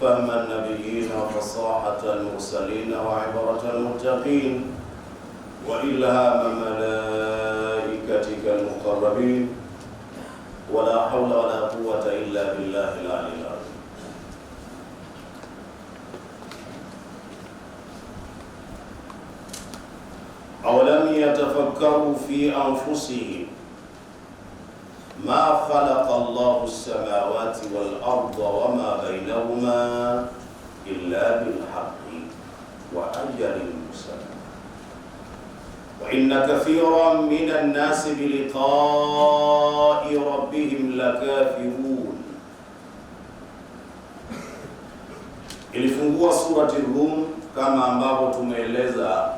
فهم النبيين وفصاحة المرسلين وعبرة المتقين وإلهام ملائكتك المقربين ولا حول ولا قوة إلا بالله العلي العظيم. أولم يتفكروا في أنفسهم ما خلق الله السماوات والأرض وما بينهما إلا بالحق وأجل مسمى وإن كثيرا من الناس بلقاء ربهم لكافرون. Ilifungua surati Rum kama ambavyo tumeeleza,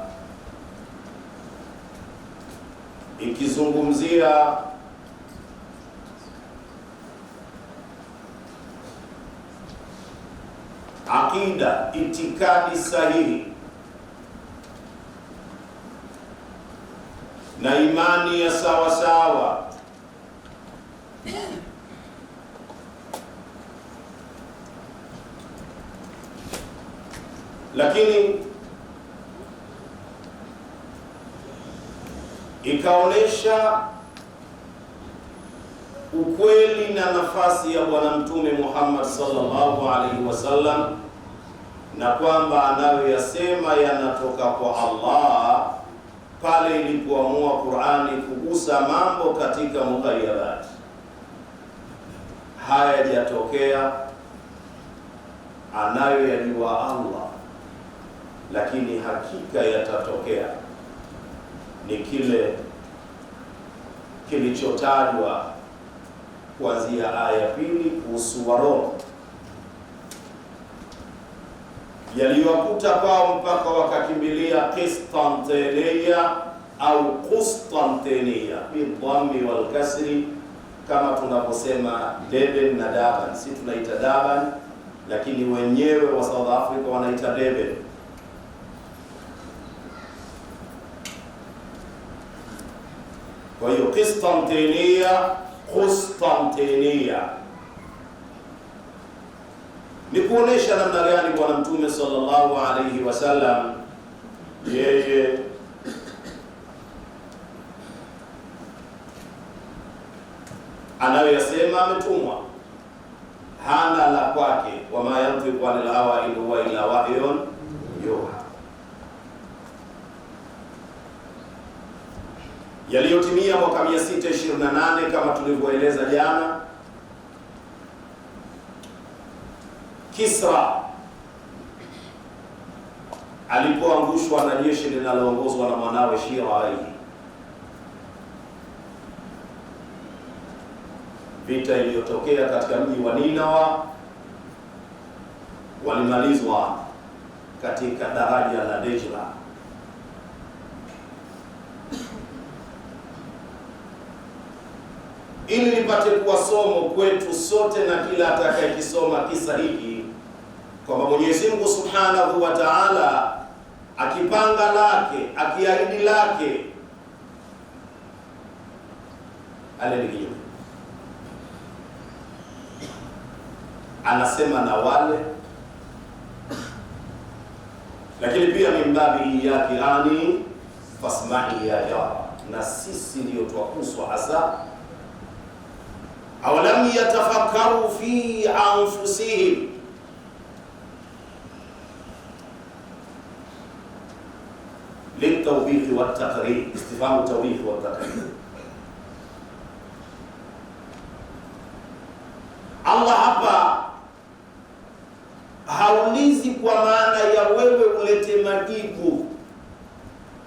ikizungumzia aqida, itikadi sahihi na imani ya sawa sawa, lakini ikaonesha ukweli na nafasi ya Bwana Mtume Muhammad sallallahu alaihi wasallam, na kwamba anayoyasema yanatoka kwa Allah pale ilipoamua Qur'ani kugusa mambo katika mughayabat. Haya yajatokea, anayoyajua Allah, lakini hakika yatatokea ni kile kilichotajwa kuanzia aya pili kuhusu Waroma, yaliyokuta kwao mpaka wakakimbilia Qistantiniya au Qustantiniya bidhammi wal kasri, kama tunaposema Deben na Durban. Si tunaita Durban, lakini wenyewe wa South Africa wanaita Deben. Kwa hiyo Qistantiniya, Qustantiniya ni kuonesha namna gani Bwana Mtume sallallahu alaihi wasallam yeye anayoyasema ametumwa, hana la kwake. Wama yantiqu anil hawa in huwa illa wahyun yuha. Yaliyotimia mwaka 628 kama tulivyoeleza jana, Kisra alipoangushwa na jeshi linaloongozwa na mwanawe Shirai. Vita iliyotokea katika mji wa Ninawa walimalizwa katika daraja la Dejla. Ili nipate kuwa somo kwetu sote na kila atakayekisoma kisa hiki, kwamba Mwenyezi Mungu Subhanahu wa Ta'ala akipanga lake, akiahidi lake, aleliyo anasema na wale, lakini pia mimbabi yake ani fasma'i ya jara, na sisi ndio twakuswa hasa. Awalam yatafakkaru fi anfusihim, litawbihi wa taqrir, istifhamu tawbihi wa taqrir. Allah hapa haulizi kwa maana ya wewe ulete majibu,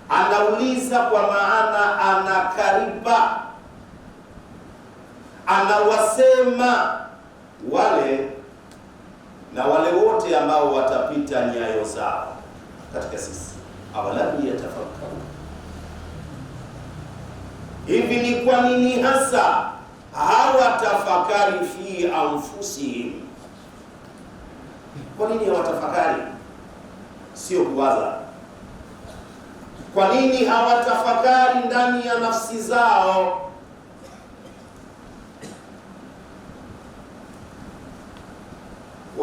anauliza kwa maana anakariba, anawasema wale na wale wote ambao watapita nyayo zao katika sisi. Awalam yatafakkaru, hivi ni kwa nini hasa hawatafakari fi anfusihim? Kwa nini hawatafakari? Sio kuwaza. Kwa nini hawatafakari ndani ya nafsi zao?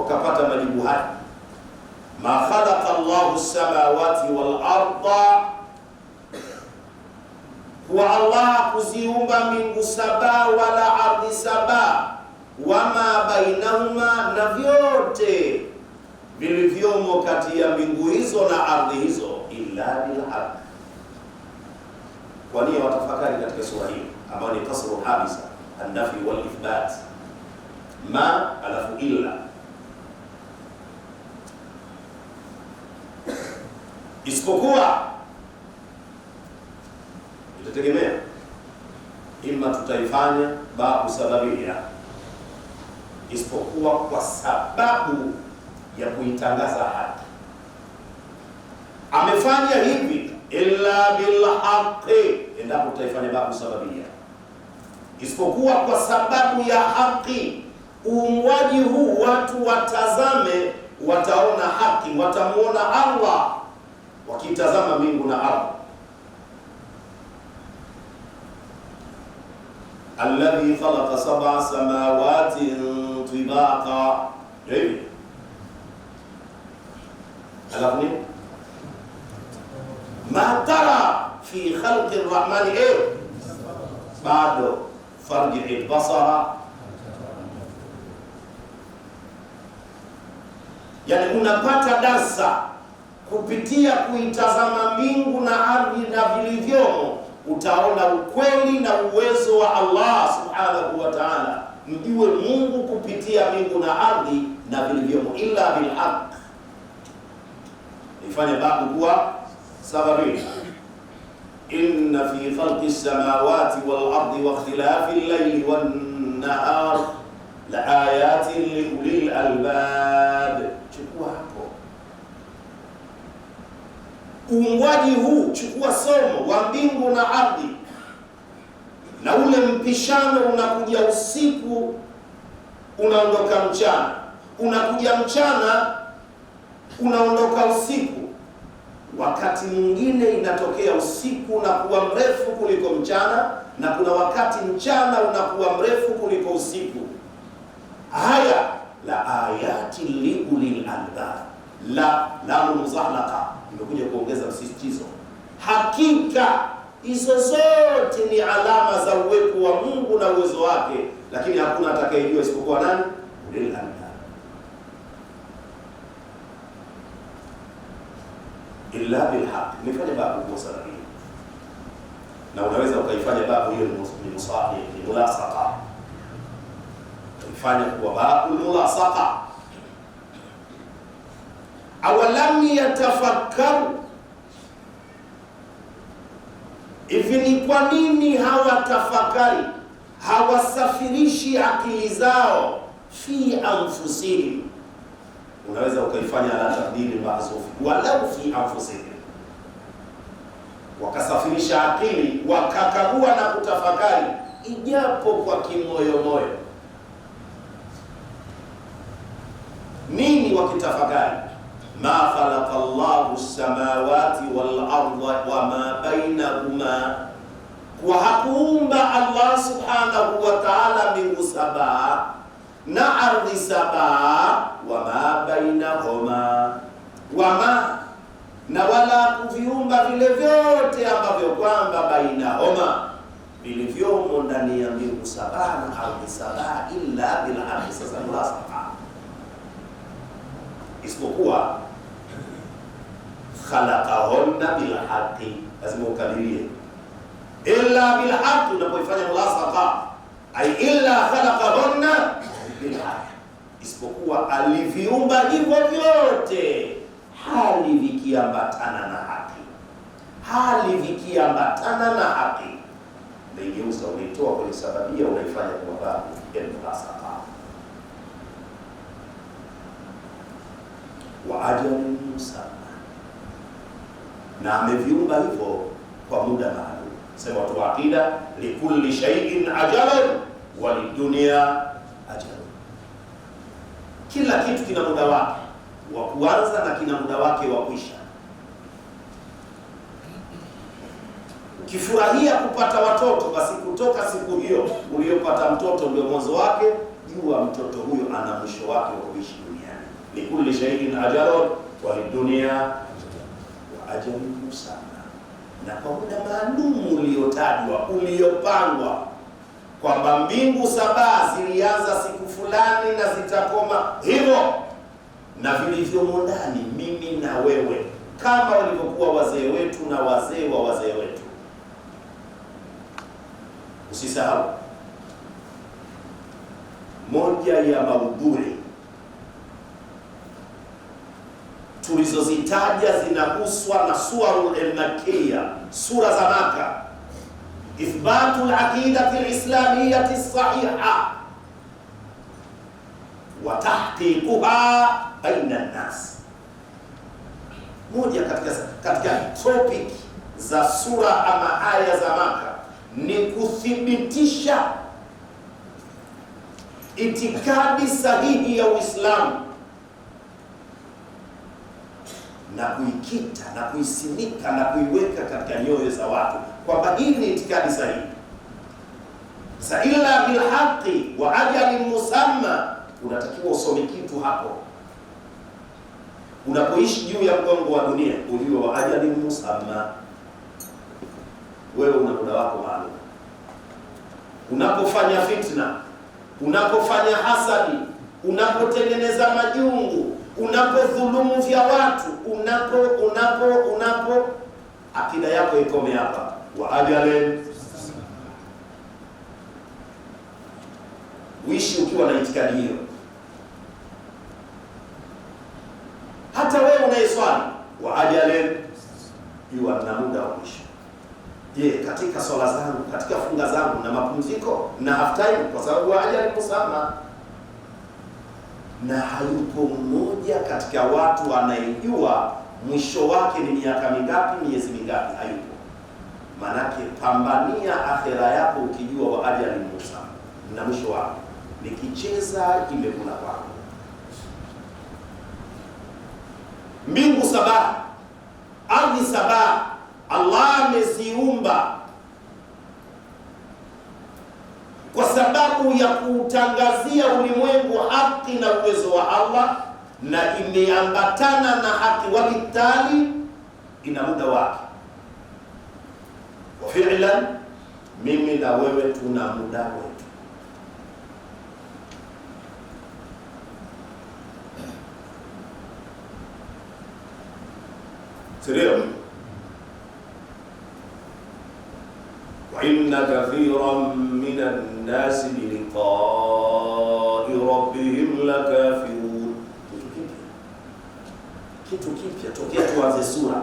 wakapata majibu haya, ma khalaqa Allahu samawati wal arda, kwa Allah kuziumba mbingu saba wala ardhi saba, wama bainahuma, na vyote vilivyomo kati ya mbingu hizo na ardhi hizo, illa bilhaq. Kwa nini watafakari katika sura hii ambayo ni kasru habisa, an-nafi wal ithbat, ma alafu illa, isipokuwa itategemea, ima tutaifanya babu sababia, isipokuwa kwa sababu ya kuitangaza haki. Amefanya hivi illa bilhaqi, endapo tutaifanya babu sababia, isipokuwa kwa sababu ya haki. Uumwaji huu watu watazame, wataona haki, watamuona Allah wakitazama mbingu na ardhi. Alladhi khalaqa sab'a samawati tibaqa, hivi alafu ma tara fi khalqi arrahmani bado farji'i basara. Yani unapata darsa kupitia kuitazama mbingu na ardhi na vilivyomo, utaona ukweli na uwezo wa Allah subhanahu wa ta'ala. Mjue Mungu kupitia mbingu na ardhi na vilivyomo, illa bilhaq. Ifanye babu kuwa sababia, inna fi khalqi samawati wal ardi wa ikhtilafi al-layli wan nahar la ayatin li ulil albab. Chukua hapo uungwaji huu, chukua somo wa mbingu na ardhi, na ule mpishano unakuja usiku, unaondoka mchana, unakuja mchana, unaondoka usiku. Wakati mwingine inatokea usiku unakuwa mrefu kuliko mchana, na kuna wakati mchana unakuwa mrefu kuliko usiku. Haya la ayati li ulil albab, la muzahlaqa, imekuja kuongeza msisitizo. Hakika hizo zote ni alama za uwepo wa Mungu na uwezo wake, lakini hakuna atakayejua isipokuwa nani? Ulil albab. Illa bilhaq. Nifanye babu kwa sababia, na unaweza ukaifanya babu hiyo ni musahi, ni mulasaqa, ifanye kuwa babu mulasaqa. Awalam yatafakkaru, hivi ni kwa nini hawatafakari, hawasafirishi akili zao? Fi anfusihim, unaweza ukaifanya ala tabdili mahzufi, walau fi anfusihim, wakasafirisha akili, wakakagua na kutafakari, ijapo kwa kimoyo moyo. Nini wakitafakari? Ma khalaqa Allahu samawati wal arda wa ma bainahuma, kwa hakuumba Allah subhanahu wa ta'ala mbingu saba na ardhi saba, wa ma bainahuma, wama, na wala kuviumba vile vyote ambavyo kwamba bainahuma, vilivyomo ndani ya mbingu saba na ardhi saba, illa bil haqi. Sasa mulasaqa, isipokuwa khalaqahunna bil haqi, lazima ukadirie illa bil haqi. Unapoifanya mulasaqa, ay illa khalaqahunna bil haqi, isipokuwa aliviumba hivyo vyote hali vikiambatana na haki, hali vikiambatana na haki. Naigeuza, unaitoa kwenye sababia, unaifanya kwa babu ya mulasaqa. Wa ajalin musamma, na ameviumba hivyo kwa muda maalum. Sema watu wa akida, likulli shay'in ajalun wa lidunya ajalun, kila kitu kina muda wake wa kuanza na kina muda wake wa kuisha. Ukifurahia kupata watoto, basi kutoka siku hiyo uliyopata mtoto ndio mwanzo wake, jua mtoto huyo ana mwisho wake wa kuishi duniani. likulli shay'in ajalun wa lidunya wa ajalun musamma, na kwa muda maalum uliotajwa, uliopangwa, kwamba mbingu 7 zilianza siku fulani na zitakoma hivyo, na vilivyomo ndani, mimi na wewe, kama walivyokuwa wazee wetu na wazee wa wazee wetu. Usisahau, moja ya maudhui tulizozitaja zinaguswa na suwarul al-Makkiyya, sura za Maka. Ithbatul aqidati al-islamiyyati as-sahiha wa tahqiquha baina an-nas. Moja katika topic za sura ama aya za Maka ni kuthibitisha itikadi sahihi ya Uislamu na kuikita na kuisimika na kuiweka katika nyoyo za watu kwamba hii ni itikadi sahihi. Sa illa bil haqqi wa ajalin musamma, unatakiwa usome kitu hapo. Unapoishi juu ya mgongo wa dunia, ujue wa ajalin musamma, wewe una muda wako maalum. Unapofanya fitna, unapofanya hasadi, unapotengeneza majungu, unapodhulumu vya watu, unapo akida yako ikome hapa, wa ajalin. Uishi ukiwa na itikadi hiyo. Hata wewe unayeswali, wa ajalin, yuwa na muda wa mwisho. Je, katika swala zangu, katika funga zangu na mapumziko na half time, kwa sababu wa ajalin musamma. Na hayupo mmoja katika watu anayejua mwisho wake ni miaka mingapi, miezi mingapi. Hayupo. Manake pambania akhera yako ukijua wa ajalin musamma na mwisho wake. Nikicheza imekula kwako. Mbingu 7, ardhi 7, Allah ameziumba kwa sababu ya kuutangazia ulimwengu haki na uwezo wa Allah, na imeambatana na haki, wabitali ina muda wake. Wa fi'lan, mimi na wewe tuna muda wetu. Sio? Wa inna kathiran minan nasi bi liqa'i rabbihim lakafirun. Kitu kipya tokea tuanze sura.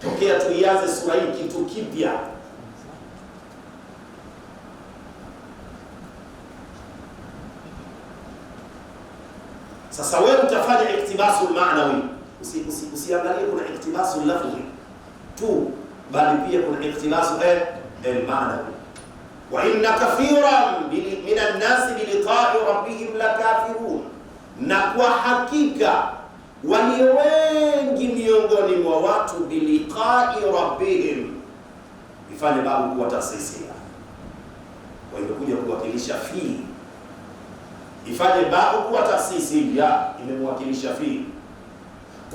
Tokea tuianze sura hii, kitu kipya. Sasa wewe utafanya iktibasul ma'nawi. Usiangalie kuna iktibasul lafzi tu, bali pia kuna iktibasu al-ma'nawi. Wa inna kathiran minan nasi bi liqa'i rabbihim lakafirun, na kwa hakika walio wengi miongoni mwa watu bi liqa'i rabbihim, ifanye babu kuwa taasisia, kwa hiyo kuja kuwakilisha fi, ifanye babu kuwa taasisi ya imemwakilisha fi,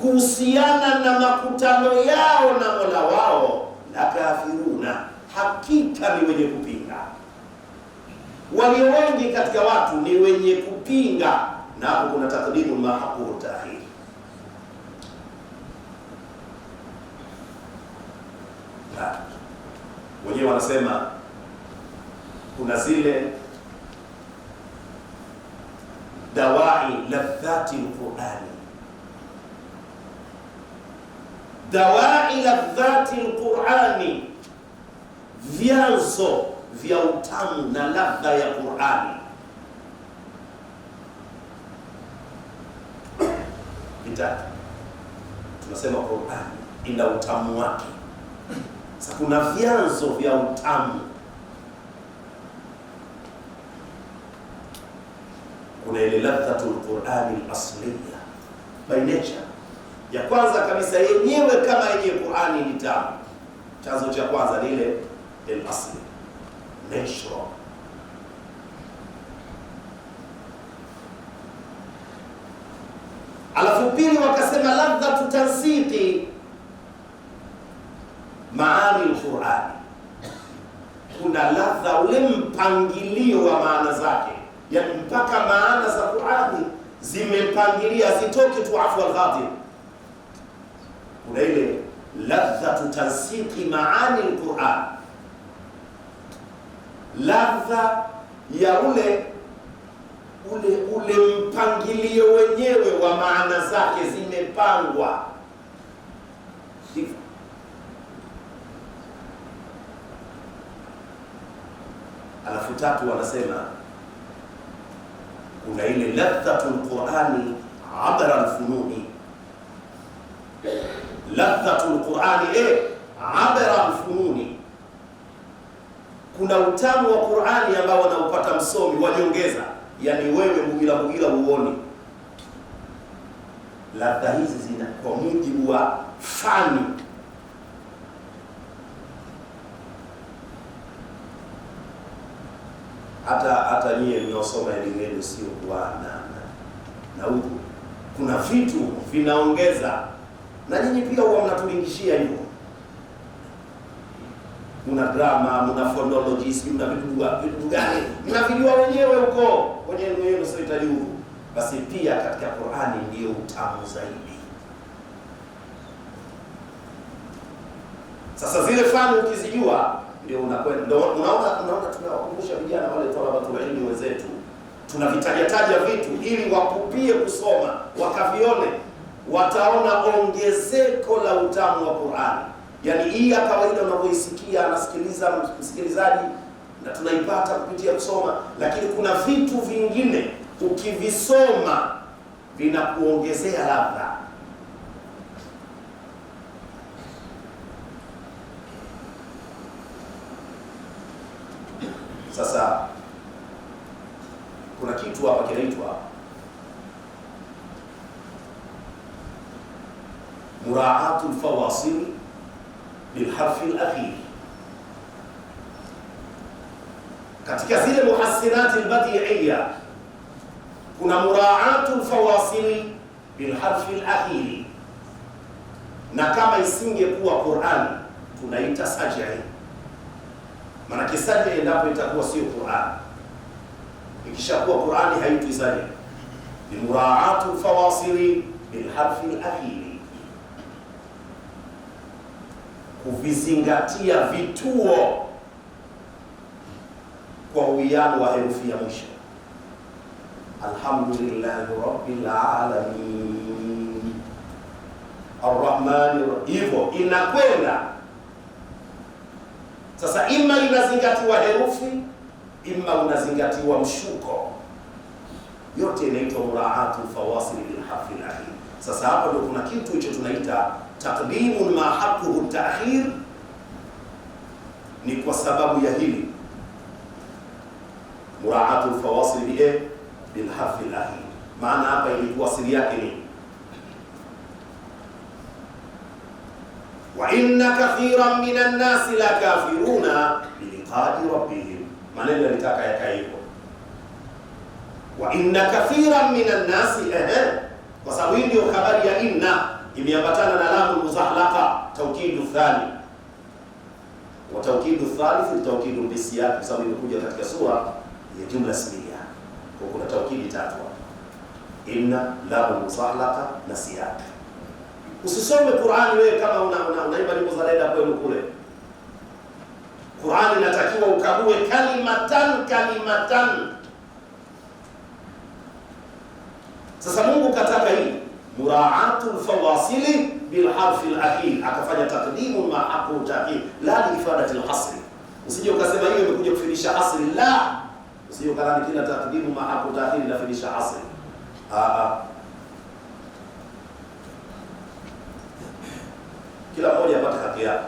kuhusiana na makutano yao na Mola wao, la kafiruna, hakika ni wenye kupinga. Walio wengi katika watu ni wenye kupinga, na hapo kuna takdimu mahaqu ta'khir. Wenyewe wanasema kuna zile dawai ladhati al-Qur'ani, dawai ladhati al-Qur'ani, vyanzo vya utamu na ladha ya Qur'ani. Vitatu. Tunasema Qur'ani ina utamu wake. Sasa kuna vyanzo vya utamu. Kuna ile ladhatul Qur'ani al-asliya by nature. Ya kwanza kabisa yenyewe kama yenyewe Qur'ani ni tamu. Chanzo cha kwanza ni ile al-asli, natural. pili wakasema ladhatu tansiqi maani al-Qur'ani, kuna ladha, ule mpangilio wa maana zake, yani mpaka maana za Qur'ani zimepangilia, zitoke tu afwa al-ghadir. Kuna ile ladhatu tansiqi maani al-Qur'an, ladha ya ule mpangilio wenyewe wa maana zake zimepangwa. Alafu tatu wanasema kuna ile ladhatul Qur'ani abara al-fununi, ladhatul Qur'ani abara al-fununi, kuna utamu wa Qur'ani ambao wanaupata msomi wanyongeza, yani wewe mugila uone. Ladha hizi zina kwa mujibu wa fani. Hata nyie mnaosoma elimu yenu sio kwa na huku kuna vitu vinaongeza, na nyinyi pia huwa mnatulingishia hivyo. Muna drama, muna phonology, muna vitu gani mnavijua wenyewe huko kwenye elimu yenu, sio itajuhu. Basi pia katika Qur'ani ndio utamu zaidi. Sasa zile fani ukizijua ndio unakwenda, unaona tunawakumbusha vijana wale talabatul ilmi wenzetu, tunavitaja vitu ili wakupie kusoma, wakavione, wataona ongezeko la utamu wa Qur'ani. Yani hii ya kawaida unavyoisikia anasikiliza msikilizaji na tunaipata kupitia kusoma, lakini kuna vitu vingine ukivisoma vinakuongezea ladha. Sasa kuna kitu hapa kinaitwa muraatul fawasil bilharfi al-akhir. Katika zile muhassinat al-badi'iyya kuna muraatul fawasil bilharfi al-akhir, na kama isingekuwa Qur'ani tunaita saj'i. Maana kisaj'i endapo itakuwa sio Qur'ani, ikishakuwa Qur'ani haitwi saj'i. Ni muraatul fawasil bilharfi al-akhir, kuvizingatia vituo kwa uwiano wa herufi ya mwisho. Alhamdulillahi rabbil alamin arrahmanir rahim, hivyo inakwenda. Sasa ima inazingatiwa herufi, ima unazingatiwa mshuko, yote inaitwa muraatul fawasil bil harfi al-akhir. Sasa hapo ndio kuna kitu hicho tunaita taqdimun ma haqquhu ta'khir. Ni kwa sababu ya hili muraatul fawasil bil harfi al-akhir. Maana hapa ilikuwa asili yake ni wa inna kathiran minan nasi la kafiruna biliqa'i rabbihim. Maneno yalitaka yakae hivyo, wa inna kathiran minan nasi, kwa sababu hii ndio habari ya inna imeambatana na lamu muzahlaqa, tawkidu thani wa tawkidu thalith, tawkidu bisiyaq, kwa sababu imekuja katika sura ya jumla ismiya, kwa kuna tawkidi tatu: inna, lamu muzahlaqa na siyaq. Usisome Qur'ani wewe kama unaimba nyimbo za leda kwenu kule. Qur'ani inatakiwa ukague kalimatan. Sasa Mungu kataka hii muraatul fawasili bil harfi al-akhir, akafanya taqdimu ma haqqu ta'khir la li ifadati al-hasr. Usije ukasema hiyo imekuja kufundisha asri, la. Usije ukadhani kila taqdimu ma haqqu ta'khir inafundisha asri. Kila mmoja apate haki yake.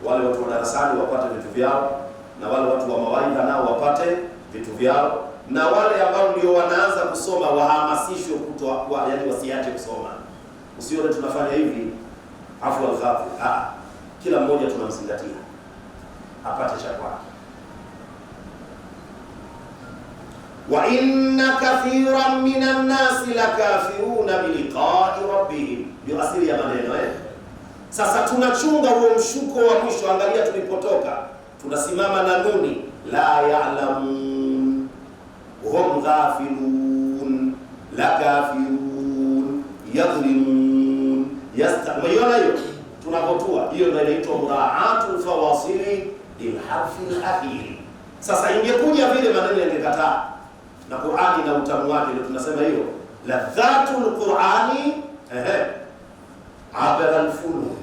Wale watu wa darasani wapate vitu vyao, na wale watu wa mawaidha nao wapate vitu vyao, na wale ambao ndio wanaanza kusoma wahamasishwe kutoa, yaani wasiache kusoma. Usione tunafanya hivi afu al-ghafi. Kila mmoja tunamzingatia apate cha kwake. wa inna kathiran minan nasi lakafiruna biliqa'i rabbihim, ndio asili ya maneno Sasa tunachunga huo mshuko wa mwisho. Angalia tulipotoka, tunasimama na nuni la ya'lamun hum ghafilun lakafirun yadhlimun yastamiona. Hiyo tunapotua, hiyo ndio inaitwa mura'atul fawasili lilharfi al-akhir. Sasa ingekuja vile maneno yangekataa na Qur'ani na utamu wake, ndio tunasema hiyo ladhatul Qur'ani abara al-fununi.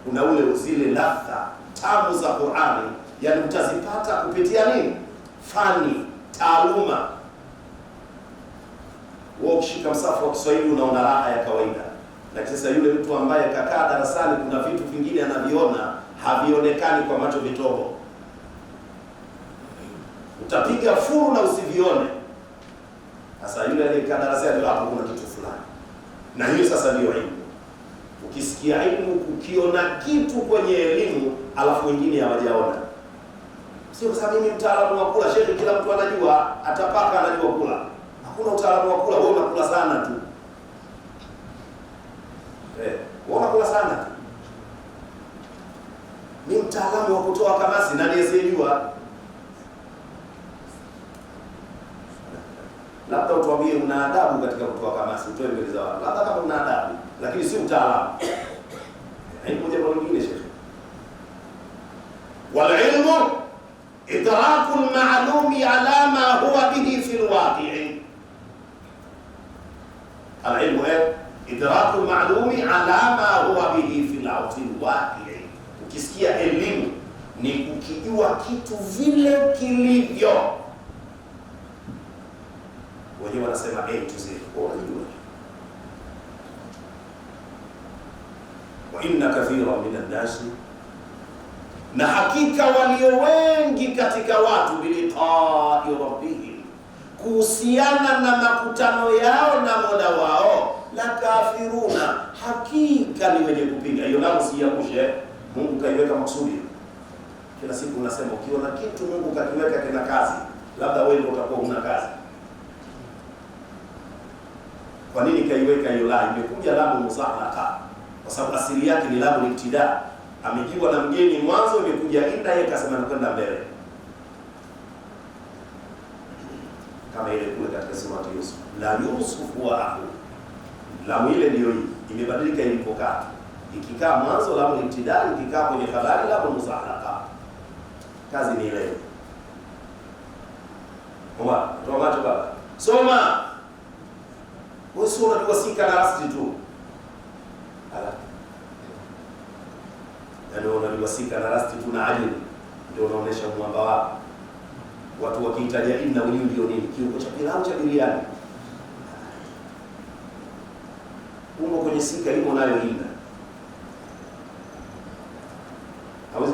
Kuna ule uzile ladha tamu za Qur'ani, yani utazipata kupitia nini? Fani, taaluma. Wewe ukishika msafu wa Kiswahili unaona raha ya kawaida, lakini sasa yule mtu ambaye kakaa darasani, kuna vitu vingine anaviona havionekani kwa macho vitobo. Utapiga furu na usivione. Sasa yule aliyekaa darasani, hapo kuna kitu fulani. Na hiyo sasa ndio elimu. Ukisikia elimu, ukiona kitu kwenye elimu alafu wengine hawajaona, sio kwa sababu mimi mtaalamu wa kula. Shehe, kila mtu anajua, atapaka anajua kula. Hakuna utaalamu wa kula, wewe unakula sana tu. Wewe unakula sana tu. Mimi mtaalamu wa kutoa kamasi, nani asiyejua? Labda utuambie una adabu katika kutoa kamasi, utoe mbele za watu. Labda kama una adabu, lakini si utaalamu. Haiko jambo lingine shehe. Wal ilmu idrakul ma'lumi ala ma huwa bihi fil waqi'i. Al ilmu idrakul ma'lumi ala ma huwa bihi fil waqi'i. Ukisikia elimu ni kukijua kitu vile kilivyo. Wenyewe wanasema A to Z. Unajua. Wa inna kathiran minan nasi, na hakika walio wengi katika watu, biliqa'i rabbihim, kuhusiana na makutano yao na Mola wao, la kafiruna, hakika ni wenye kupinga. Hiyo nao usiangushe, Mungu kaiweka maksudi. Kila siku unasema ukiona kitu Mungu kakiweka kina kazi, labda wewe ndio utakuwa una kazi. Kwa nini kaiweka hiyo la? Imekuja lamu musahlaqa, kwa sababu asili yake ni lamu ibtida. Amejiwa na mgeni mwanzo, imekuja inda, yeye akasema nakwenda mbele, kama ile kule katika sura ya Yusuf, la Yusuf wa akhu. Lamu ile ndio hii imebadilika ilipokaa. Ikikaa mwanzo lamu ibtida, ikikaa kwenye habari lamu musahlaqa. Kazi ni ile. Kwa toa macho baba, soma. Wewe sio unajua sika na rasti tu. Ala. Ndio unajua sika na rasti tu na ajili. Ndio unaonesha mwamba wako. Watu wakihitaji inna wenyewe ndio nini? Kiungo cha pilau cha biriani. Umo kwenye sika imo nayo inna. Hawezi